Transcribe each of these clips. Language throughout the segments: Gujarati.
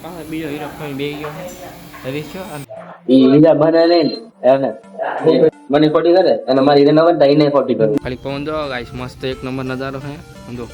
પાસે બીજો હીરો કોઈ બે ગયો હરીશ છો ઈ બીજા બને નહીં એને મને ખોટી કરે અને મારી એને નવરતા એને ખોટી કરે. ખાલી પવન દો ગાઈસ, મસ્ત એક નંબર નજારો છે. સમજો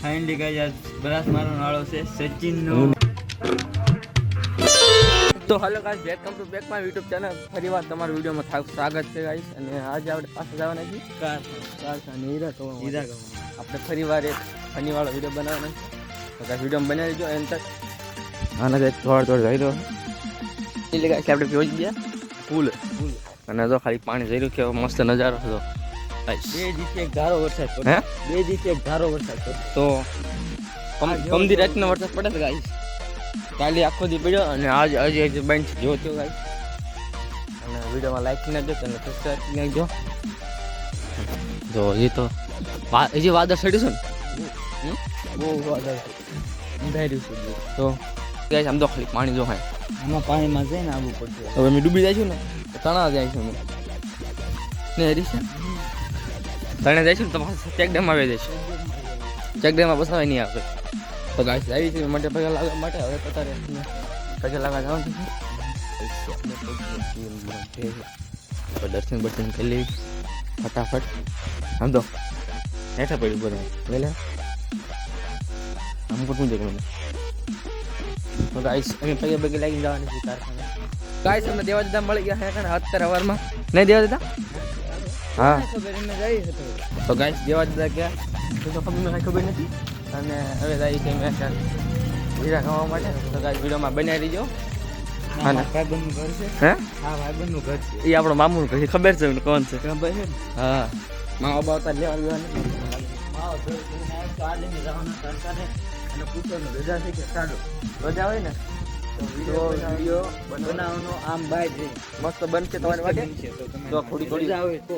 ફાઇનલી ગાઈસ આજ બરાસ મારવાનો વાળો છે સચિન નો. તો hello guys, welcome to back my YouTube channel. ફરીવાર તમારા વિડીયોમાં સ્વાગત છે ગાઈસ. અને આજે આપણે પાછા જવાના છીએ કારખાને હીરા તો આપણે ફરીવાર એક ફનીવાળો વિડીયો બનાવવાનો છે. તો ગાઈસ વિડીયો બનાવી દેજો એમ તક. આના કંઈક થોડા જઈ રહ્યો એટલે ગાઈસ આપણે પહોંચી ગયા પુલ અને જો ખાલી પાણી જઈ રહ્યું, કેવો મસ્ત નજારો હતો ગાઈસ. બે દિવસથી એક ધારો વરસાદ પડ્યો. હે બે દિવસથી એક ધારો વરસાદ પડ્યો. તો કમદી રાતનો વરસાદ પડે છે ગાઈસ. કાલે આખો દી પડ્યો અને આજે બંધ જો થયો ગાઈસ. અને વિડીયોમાં લાઈક કરી નાખજો અને સબસ્ક્રાઈબ કરી નાખજો. જો હજી તો હજી વાદળ ચડ્યું છે ને, બહુ વાદળ અંધાર્યું છે. તો ગાઈસ આમ તો ખાલી પાણી જો હોય. આમાં પાણીમાં જઈને આવવું પડશે. હવે અમે ડૂબી જાય છું ને તો તણાવ જાય છે અમે ને હરી છે તણે જાય છે ને તો ચેકડેમ આવી જાય છે. ચેકડેમમાં બસાવાય નહીં આવે. તો ગાઈસ આવી છે માટે પૈસા લાગવા માટે હવે પતા રહે પૈસા લાગવા જવાનું છે. દર્શન બર્શન કરી લેવી ફટાફટ. આમ તો હેઠા પડ્યું બધું લઈ લે આમ કોટું છે મને. તો ગાઈસ અમે પગે પગે લાગી જવાની છે કારખાને. ગાઈસ અમે દેવા દાદા મળી ગયા છે અત્યારે સવારમાં. નહીં દેવા દાદા? હા ખબર એને ગઈ હતો. તો ગાઈસ દેવા દાદા ગયા તો ખબર મને ખબર નથી. અને હવે જાય છે મેં હીરા ખાવા માટે. તો ગાઈસ વિડીયોમાં બનાવી દીજો. હા ભાઈબંધનું ઘર છે. હે હા ભાઈબંધનું ઘર છે. એ આપણો મામુનું ઘર છે, ખબર છે કોણ છે? ખબર છે ને? હા મામા બાપા લેવા દેવાનું. માવો તો આ લઈને જવાના કારખાને અને પૂછવાનું રજા છે કે સાડો રજા હોય ને તો વિડીયો બનાવવાનો આમ બાય છે. મસ્ત બનશે તમારી માટે. તો તમે તો થોડી રજા હોય તો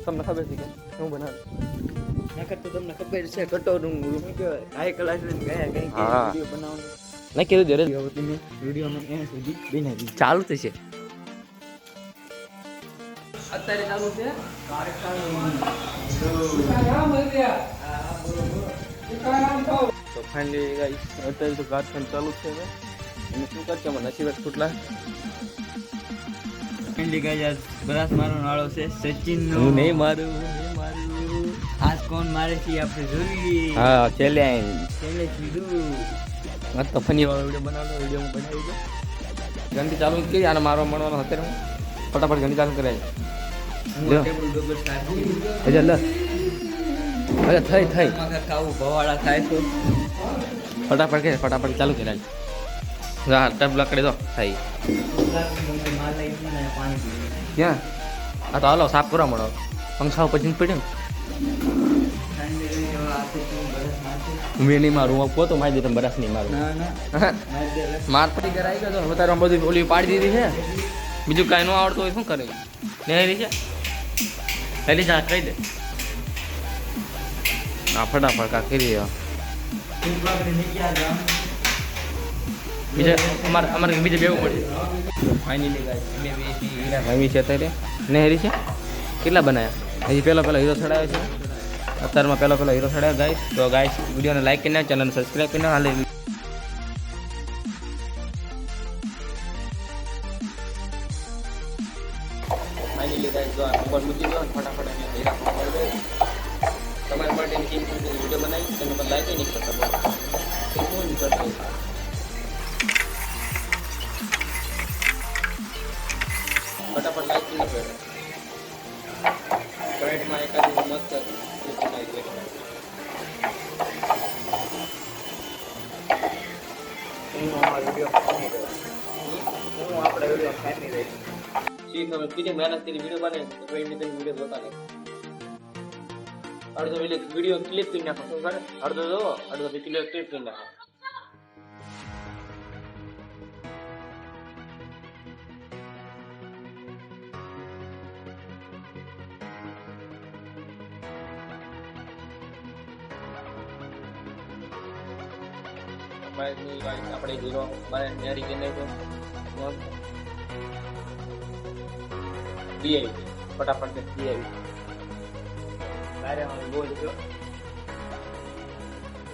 તમને ખબર છે કે શું બનાવે. નકર તો તમને ખબર છે કટોરું શું કહેવાય હાઈ ક્લાસ ને ગયા કઈ હા. વિડીયો બનાવવાનો નહીં કીધું જરે હવે તમે વિડીયોમાં ત્યાં સુધી બનાવી ચાલુ થશે અત્યારે ચાલુ છે. તો ફાઇનલી ગાઈસ અત્યારે તો કારખાનું ચાલુ છે હવે. અને શું કરશે અમારે નસીબ ફૂટલા. ફાઇનલી ગાઈસ આજ બરાસ મારવાનો વાળો છે સચિન નો. હું નહીં મારું આજ કોણ મારે છે આપણે જોઈએ. હા ચેલેન્જ છેલ્લે કીધું મસ્ત ફની વાળો વિડીયો બનાવતો વિડીયોમાં બનાવી દો. ઘંટી ચાલુ જ કરી આને મારવા મળવાનો અત્યારે હું ફટાફટ ઘંટી ચાલુ કરાય. લ્યો. ટેબલ ડબલ સાચી હજે લે અરે થઈ ખાવું ભવાળા થાય તો ફટાફટ કે ફટાફટ ચાલુ કરાય. હા ટેપ લકડી દો થઈ પાણી પીવું. ક્યાં આ તો હાલો સાફ કરવા મળો પંખાઓ પછી પડ્યો મેં નહીં મારું પોતો મારી દે બરાસ નહીં મારું. ના ના માર પડી કરાઈ ગયો તો વધારે બધું ઓલી પાડી દીધી છે. બીજું કાંઈ ન આવડતું હોય શું કરે ને હેરી છે હેરી જા કહી દે. હા ફટાફટ કા કરી દે. બીજા અમારે બીજે બેવું પડે. ફાઇનલી ગાઈસ છે અત્યારે ને હેરી છે. કેટલા બનાવ્યા હજી પહેલો હીરો ચડાવ્યો છે. અત્યારમાં પહેલો હીરો ચડાવ્યો ગાઈસ. તો ગાઈસ વિડીયોને લાઈક કરીને ચેનલને સબસ્ક્રાઈબ કરીને હાલે. ફાઇનલી ગાઈસ જો આ નંબર મૂકી દો ફટાફટ અમે હીરા ખાવા મળે. તમારી બર્થડેની કેમ વિડીયો બનાવી તેના પર લાઈક નહીં કરતા શું નહીં કરતો. ફટાફટ લાઈક કરી નાખો. કમેન્ટમાં એકાદી મસ્ત બનાવી દે. તમે કીધી મહેનત કરી વિડીયો બને તો કોઈ વિડીયો જોતા નહીં. અડધો વિડીયો ક્લિપ કરી નાખો. શું કરે અડધો જોવો અડધો ક્લિપ કરી નાખો. આપણે હીરો મારે નેરી કે નહીં ફટાફટ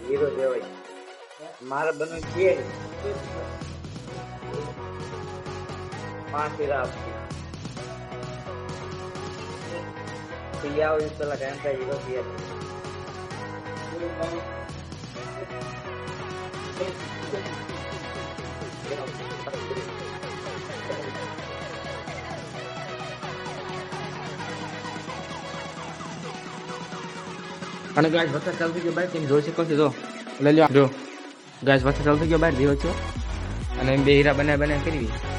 હીરો જેવાય મારે બનવું છે પાંચ હીરા पिया इस तरह का हीरो पिया અને ગાઈસ વરસાદ ચાલુ થઈ ગયો બહાર તમે જોઈ શકો છો જો લઈ લો જો ગાઈસ વરસાદ ચાલુ થઈ ગયો બહાર જોયો છો અને બે હીરા બનાવી કરી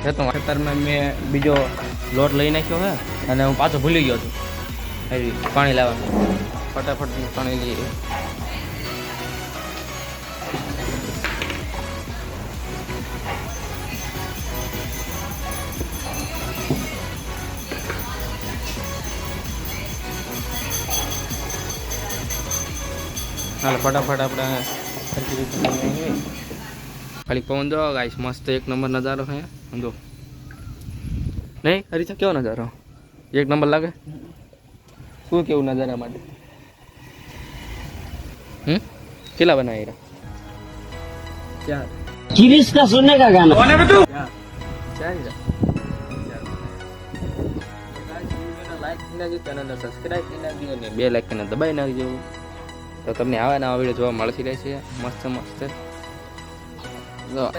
તો ખેતરમાં મેં બીજો લોટ લઈ નાખ્યો હે અને હું પાછો ભૂલી ગયો છું પાણી લાવવાનું ફટાફટ પાણી લઈએ હાલ ફટાફટ આપણે સરખી રીતે ખાલી પવન દો ગાઈસ મસ્ત એક નંબર નજારો છે સમજો નહીં હરીસા કેવો નજારો એક નંબર લાગે શું કેવું નજારા માટે કેટલા બનાવી चार किरिश का सुनने का गाना ચાર લાઈક કરી નાખજો ચેનલને સબસ્ક્રાઈબ કરી નાખજો અને બે લાઈકને દબાવી નાખજો તો તમને આવા નવા વિડીયો જોવા મળતી રહેશે મસ્ત મસ્ત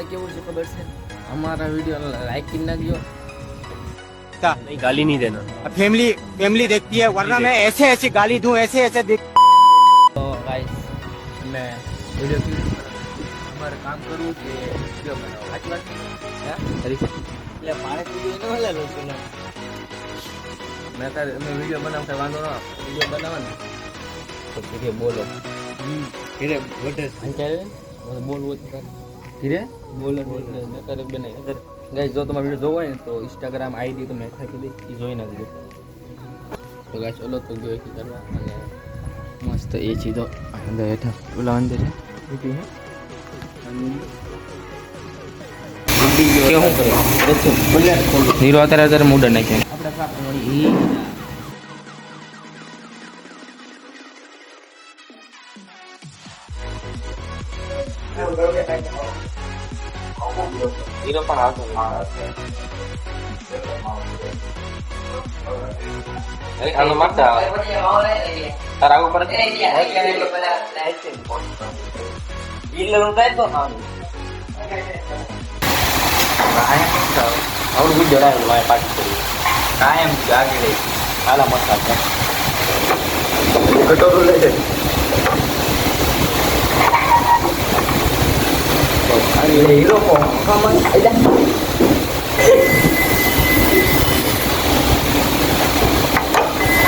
કેવું છે ખબર છે हमारा वीडियो लाइक कर नाखियो नहीं गाली नहीं देना फैमिली फैमिली देखती है वरना मैं ऐसे ऐसे गाली दूं ऐसे ऐसे देख तो गाइस मैं वीडियो क्लिप हमारे काम करूँ कि वीडियो बनाओ आज बात हरी એટલે મારે કીધું ન હલે લોકોને मैं वीडियो बनावता वांधो ना वीडियो बनावવાનો તો ધીરે બોલો ધીરે વોટ અંચારે બોલવો તો ધીરે બોલો નકર બનાવી ગાઈસ જો તમારો વિડિયો જોવો હોય ને તો Instagram ID તો મેં નાખી દઈ એ જોઈ નાખજો તો ગાઈસ ચલો તો ગયો કે કરવા અને મસ્ત એ ચીજો અંદર હેઠા ઓલા અંદર છે બીટી હે કે હું કરે બચ્ચો બુલેટ ખોલ હીરો અત્યારે મૂડ નાખે આપણે કાપ મળી હીરો પણ આવતો અરે હાલો મારતા તાર આવું પર આવડું વિડીયો રાખ્યું મારે પાછી કરી કાયમ આગળ રહી હાલા મસ્ત કટોરું લઈ જાય હીરો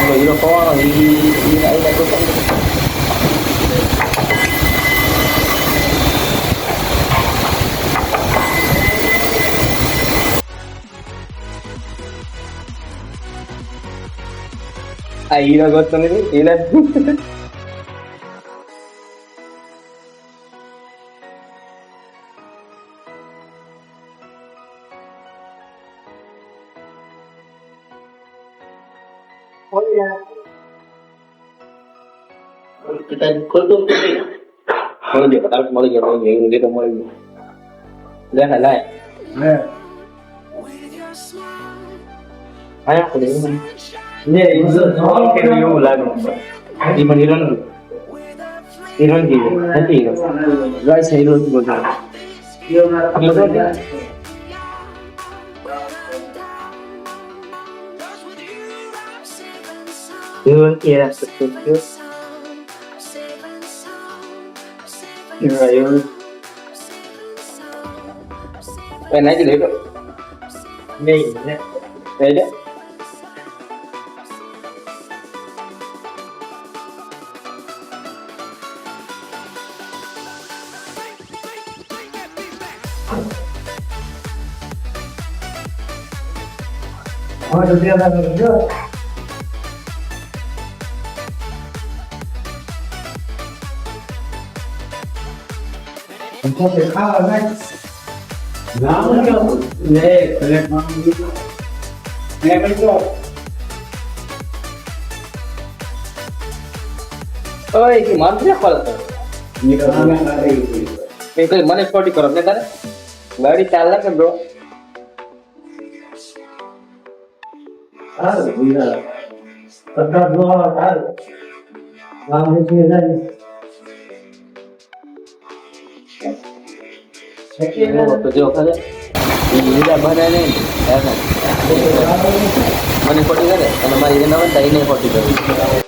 હીરો કોવાનો આ હીરો ગોતતો નથી હીરા મળી ગયો લે લાય આયા ખોલે ને એવું લાગે એ મને હિરોન નથી ગાઈસ હીરો બોલો હિરોન કે રાખતો નાખી લે નહીં લે કઈ મને ખોટી કરો ને તારે ગાડી ચાલે કે બ્રો તો જો ખરે લીલા બને નહીં મને ખોટી કરે અને મારી એને નવનતા એને ખોટી કરી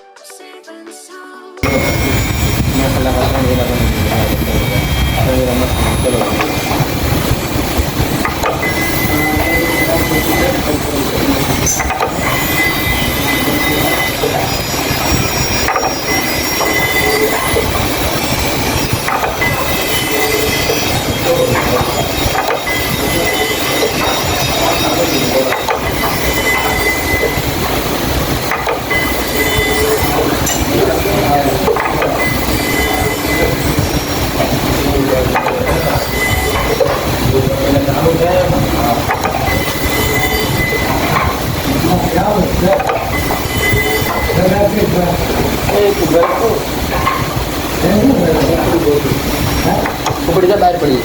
ઉપડી જા બહાર પડી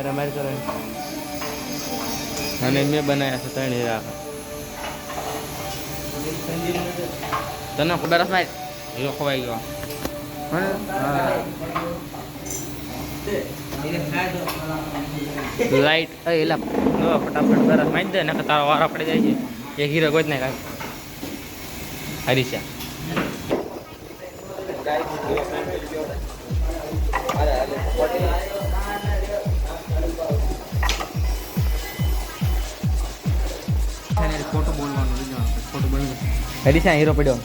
રમાડ કરો અને મેં બનાવ્યા છે 3 હીરા તને ખબર હશે હીરો ખવાઈ ગયો લાઈટ એલા ફટાફટ બરફ મારી દે ને તારો વારો પડી જાય છે એક હીરો ગોત ને કાંઈ હરીશા ખોટું બોલવાનું ખોટું બોલવાનું હરીશા હીરો પડ્યો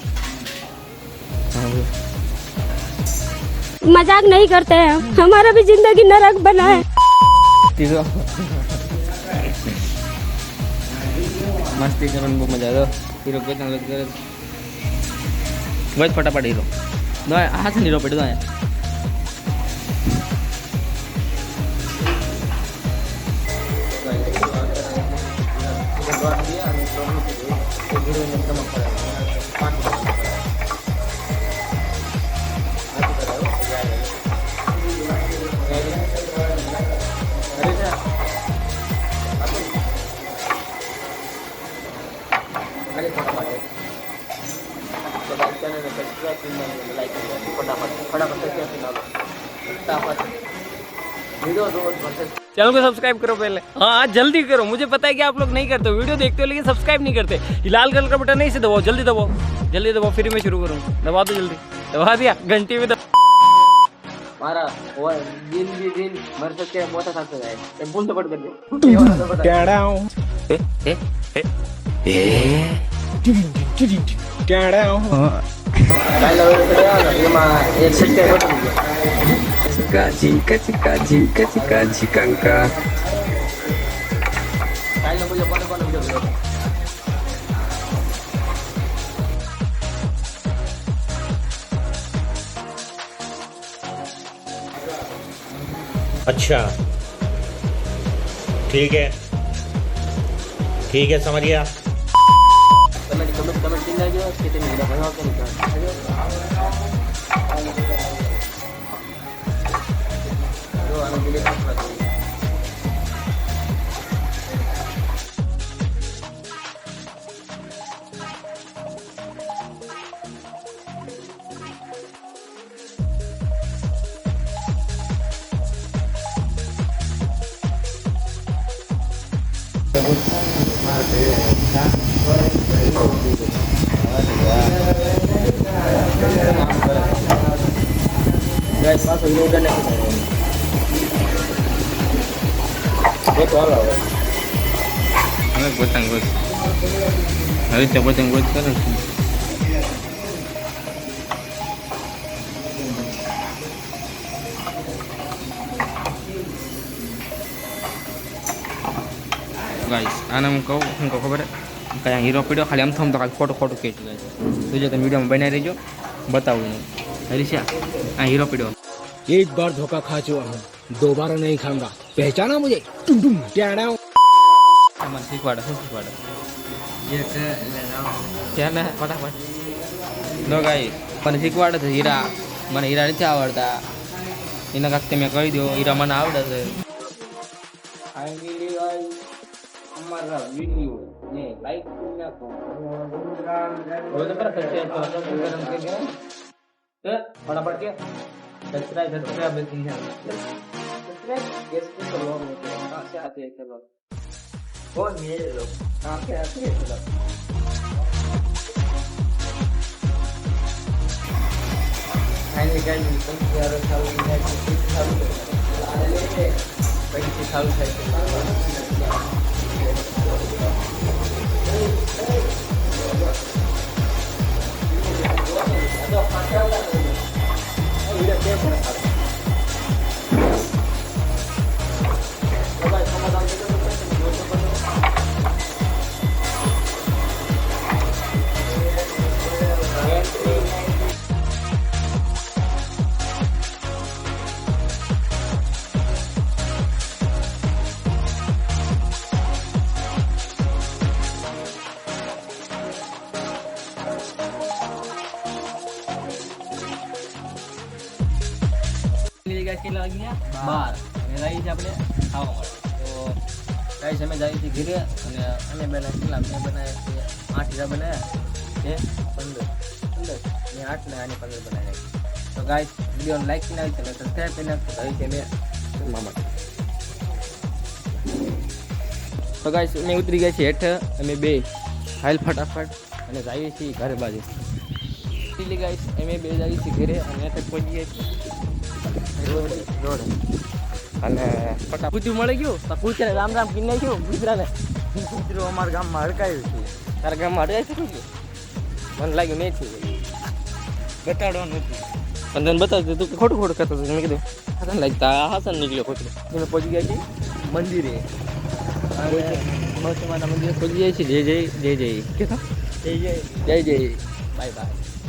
मजाक नहीं करते हैं हमारा भी जिंदगी नरक बना है मस्ती करने बहुत मजा आता हीरो को इतना लग कर बहुत फटाफट हीरो दो हाथ से हीरो पड़ दो चैनल को सब्सक्राइब करो पहले हाँ जल्दी करो मुझे पता है कि आप लोग नहीं करते हो वीडियो देखते हो लेकिन सब्सक्राइब नहीं करते ये लाल कलर का बटन नहीं से दबाओ जल्दी दबाओ फिर मैं शुरू करूँ दबा दो जल्दी दबा दिया घंटी में मारा वो दिन भी दिन मर सकते हैं मोटा सकते हैं फुल सपोर्ट कर दो कैड़ा हूँ कैड़ा हूँ एक सब्सक्राइब चिका अच्छा ठीक है समझ गया कमेंट चिन्ह जो कितने मेरा भरा के निकाल जो आने के लिए guys paso ini udah naik buat apa potong gue harus coba potong gue sekarang guys ana mau kau kabar કાંઈ હીરો પડ્યો ખાલી આમ થમ તો ખાલી ખોટું ખોટું ખેંચી જાય છે જો તમે વિડીયોમાં બનાવી રહેજો બતાવું નહીં હરીશા આ હીરો પડ્યો एक बार धोखा खा चुका हूँ दोबारा नहीं खाऊंगा पहचाना मुझे મને શીખવાડે શું શીખવાડે ત્યાં ને ફટાફટ નો ગાઈ મને શીખવાડે છે હીરા મને હીરા નથી આવડતા એના કાંક તમે કહી દો હીરા મને આવડે છે ફાઇનલી ગાઈસ અમારા વિડિયો ને લાઈક કરી નાખો રોજ પર સબસ્ક્રાઇબ फटाफट के सब्सक्राइब बेसिंग है सब्सक्राइब यस तो लोग कहां से आते हैं चलो कौन मेरे लोग कहां से आते हैं चलो फाइनली गाइस तुम यार चालू है पैसे चालू है કેટલા વાગ્યા 12 અને જઈએ આપણે ખાવા માટે તો ગાઈસ અમે જઈએ છીએ ઘરે અને અમે બનાવ્યા કેટલા મેં બનાવ્યા 8 હીરા બનાવ્યા છે 15 ને 8 ને આને 15 બનાવ્યા તો ગાઈસ વિડીયોને લાઈક કરી નાખજો અને સબસ્ક્રાઇબ કરી નાખજો હવે છે મેં મામા તો ગાઈસ અમે ઉતરી ગયા છીએ હેઠ અમે બે હાલ ફટાફટ અને જઈએ છીએ ઘર બાજુ એટલે ગાઈસ અમે બે જઈએ છીએ ઘરે અને હેઠ પહોંચી ગયા છીએ રોડ અને ફટાફટ કૂતરું મળી ગયું તો કૂતરે રામ રામ કરી નાખ્યું કૂતરાને કૂતરું અમારા ગામમાં હડકાયું છે તારા ગામમાં હડકાય છે કૂતરું મને લાગ્યું નહીં થયું બતાડવાનું નથી પણ તને બતાવતું તું ખોટું ખોટું કરતો હતો મેં કીધું હાસન લાગતા હાસન નીકળ્યો કૂતરું અમે પહોંચી ગયા છીએ મંદિરે બસ અમારા મંદિરે પહોંચી જાય છે જય જય જય જય કે જય જય જય જય બાય બાય